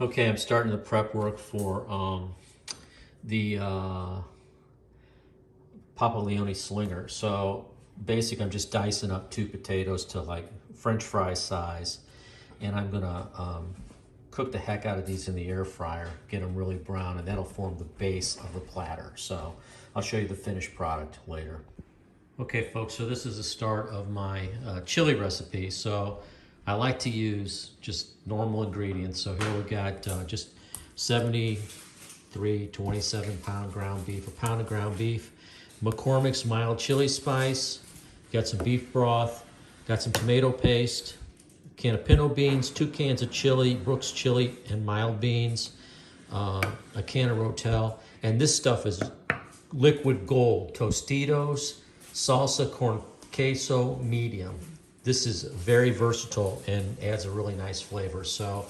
Okay, I'm starting the prep work for the Papa Leone Slinger. So basically, I'm just dicing up 2 potatoes to like French fry size, and I'm gonna cook the heck out of these in the air fryer, get them really brown, and that'll form the base of the platter. So I'll show you the finished product later. Okay, folks, so this is the start of my chili recipe. So I like to use just normal ingredients. So here we got just 73 27-pound ground beef, a pound of ground beef, McCormick's mild chili spice, got some beef broth, got some tomato paste, a can of pinto beans, 2 cans of chili, Brooks chili and mild beans, a can of Rotel, and this stuff is liquid gold, Tostitos, salsa con queso medium. This is very versatile and adds a really nice flavor. So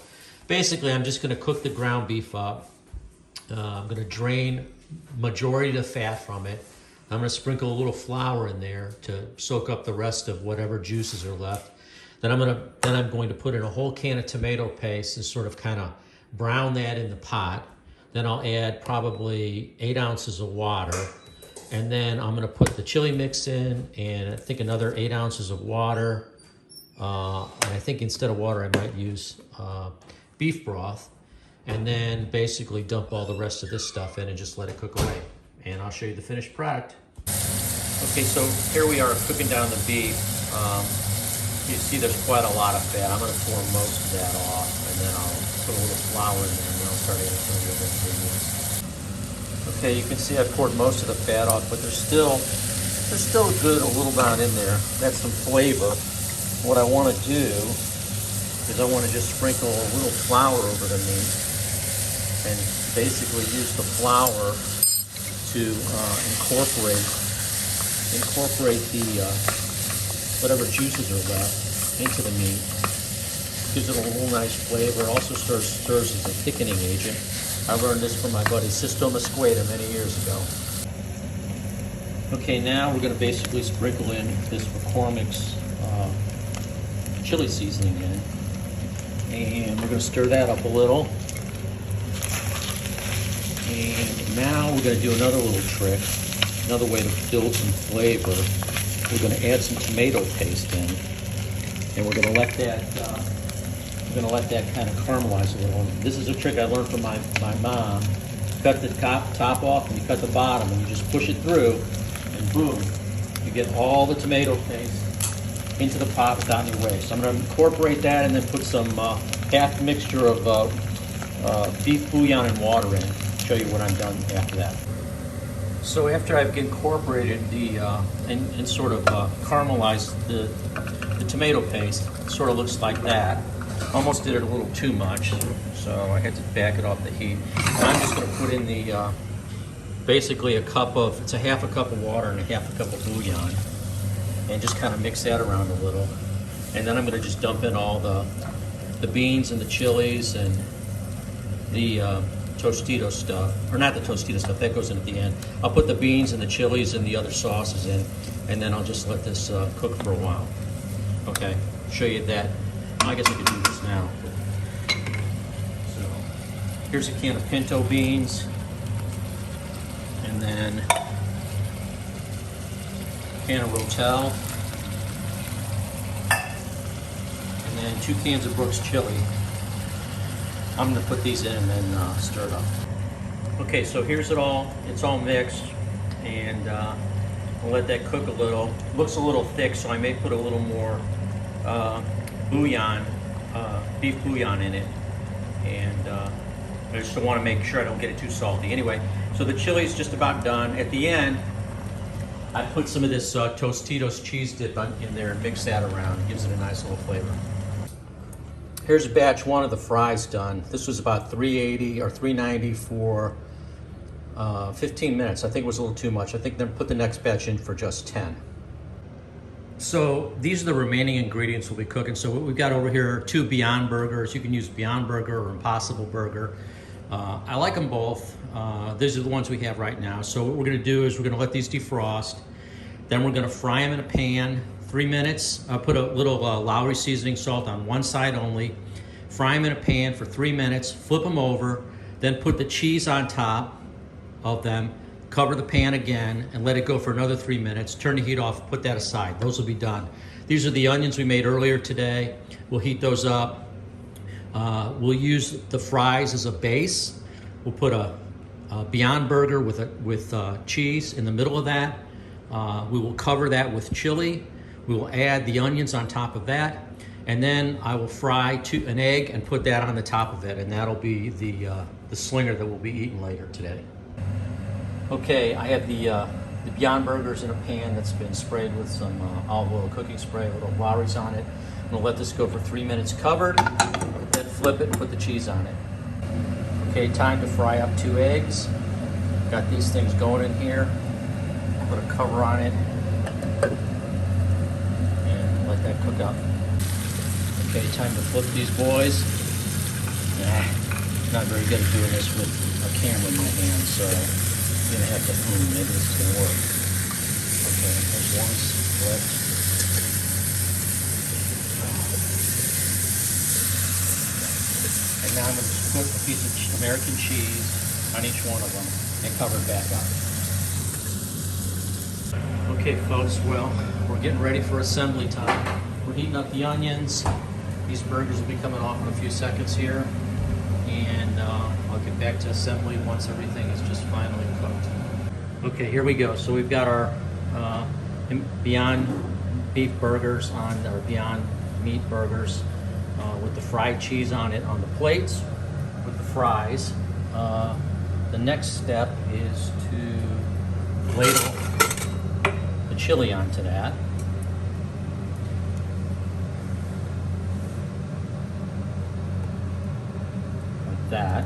basically I'm just gonna cook the ground beef up. I'm gonna drain majority of the fat from it. I'm gonna sprinkle a little flour in there to soak up the rest of whatever juices are left. Then I'm going to put in a whole can of tomato paste and sort of kind of brown that in the pot. Then I'll add probably 8 ounces of water. And then I'm gonna put the chili mix in, and I think another 8 ounces of water. And I think instead of water, I might use beef broth. And then basically dump all the rest of this stuff in and just let it cook away. And I'll show you the finished product. Okay, so here we are cooking down the beef. You see there's quite a lot of fat. I'm gonna pour most of that off, and then I'll put a little flour in there, and then I'll start adding some of the other ingredients. Okay, you can see I poured most of the fat off, but there's still a good little amount in there. That's some flavor. What I want to do is I want to just sprinkle a little flour over the meat and basically use the flour to incorporate the whatever juices are left into the meat. Gives it a little nice flavor. Also serves as a thickening agent. I learned this from my buddy Sisto Mosqueda many years ago. Okay, now we're going to basically sprinkle in this McCormick's chili seasoning in. And we're going to stir that up a little. And now we're going to do another little trick, another way to build some flavor. We're going to add some tomato paste in. And we're going to let that kind of caramelize a little. This is a trick I learned from my mom. Cut the top off and you cut the bottom and you just push it through and boom, you get all the tomato paste into the pot without any waste. So I'm going to incorporate that and then put some half mixture of beef bouillon and water in. Show you what I'm done after that. So after I've incorporated the and sort of caramelized the tomato paste, it sort of looks like that. Almost did it a little too much, so I had to back it off the heat. And I'm just going to put in the basically it's a half a cup of water and a half a cup of bouillon, and just kind of mix that around a little. And then I'm going to just dump in all the beans and the chilies and the Tostito stuff, or not the Tostito stuff, that goes in at the end. I'll put the beans and the chilies and the other sauces in, and then I'll just let this cook for a while. Okay, show you that. I guess I could do this now. So here's a can of pinto beans, and then a can of Rotel, and then 2 cans of Brooks chili. I'm going to put these in and then stir it up. Okay, so here's it all. It's all mixed, and I'll let that cook a little. It looks a little thick, so I may put a little more bouillon, beef bouillon in it, and I just want to make sure I don't get it too salty. Anyway, so the chili is just about done. At the end, I put some of this Tostitos cheese dip in there and mix that around. It gives it a nice little flavor. Here's batch 1 of the fries done. This was about 380 or 390 for 15 minutes. I think it was a little too much. I think then put the next batch in for just 10. So these are the remaining ingredients we'll be cooking. So what we've got over here are 2 Beyond Burgers. You can use Beyond Burger or Impossible Burger. I like them both. These are the ones we have right now. So what we're gonna do is we're gonna let these defrost. Then we're gonna fry them in a pan, 3 minutes. Put a little Lowry seasoning salt on one side only. fry them in a pan for 3 minutes, flip them over, then put the cheese on top of them, cover the pan again, and let it go for another 3 minutes. Turn the heat off, put that aside. Those will be done. These are the onions we made earlier today. We'll heat those up. We'll use the fries as a base. We'll put a Beyond Burger with cheese in the middle of that. We will cover that with chili. We will add the onions on top of that. And then I will fry an egg and put that on the top of it. And that'll be the Slinger that we'll be eating later today. Okay, I have the Beyond Burgers in a pan that's been sprayed with some olive oil cooking spray, a little Lowry's on it. I'm gonna let this go for 3 minutes covered, then flip it and put the cheese on it. Okay, time to fry up 2 eggs. Got these things going in here. Put a cover on it and let that cook up. Okay, time to flip these boys. Not very good at doing this with a camera in my hand, so I'm gonna have to, maybe this is gonna work. Okay, there's one split. And now I'm gonna put a piece of American cheese on each one of them and cover it back up. Okay, folks, well, we're getting ready for assembly time. We're heating up the onions. These burgers will be coming off in a few seconds here. And I'll get back to assembly once everything is just finally cooked. Okay, here we go. So we've got our Beyond Beef burgers or Beyond Meat burgers with the fried cheese on it on the plates with the fries. The next step is to ladle the chili onto that. Like that.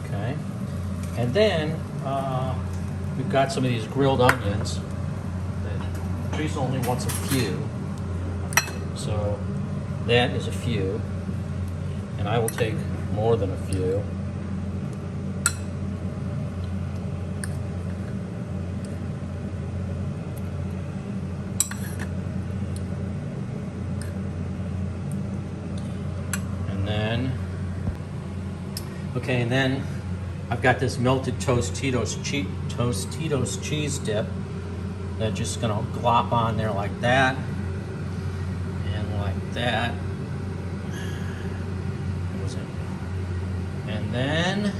Okay. And then we've got some of these grilled onions. Teresa only wants a few, so that is a few, and I will take more than a few. And then, okay, and then I've got this melted Tostitos cheese dip that's just gonna glop on there like that and like that. What was it? And then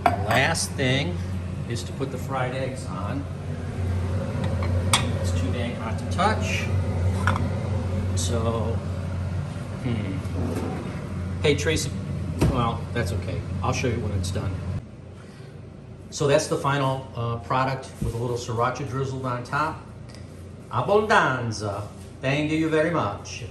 the last thing is to put the fried eggs on. It's too dang hot to touch. So, Hey Tracy, well, that's okay. I'll show you when it's done. So that's the final product with a little sriracha drizzled on top. Abbondanza. Thank you very much.